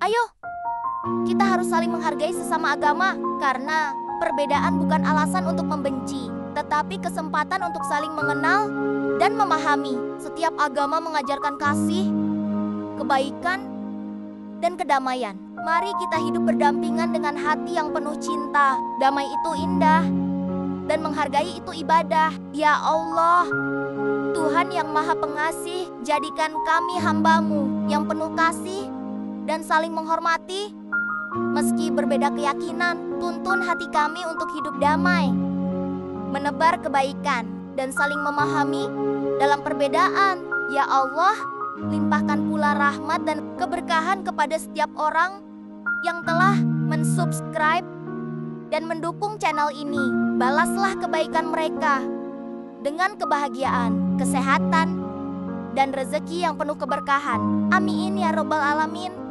Ayo, kita harus saling menghargai sesama agama, karena perbedaan bukan alasan untuk membenci, tetapi kesempatan untuk saling mengenal dan memahami. Setiap agama mengajarkan kasih, kebaikan, dan kedamaian. Mari kita hidup berdampingan dengan hati yang penuh cinta. Damai itu indah, dan menghargai itu ibadah. Ya Allah, Tuhan yang Maha Pengasih, jadikan kami hamba-Mu yang penuh kasih dan saling menghormati. Meski berbeda keyakinan, tuntun hati kami untuk hidup damai, menebar kebaikan, dan saling memahami dalam perbedaan. Ya Allah, limpahkan pula rahmat dan keberkahan kepada setiap orang yang telah mensubscribe dan mendukung channel ini. Balaslah kebaikan mereka dengan kebahagiaan, kesehatan, dan rezeki yang penuh keberkahan. Amin ya Robbal Alamin.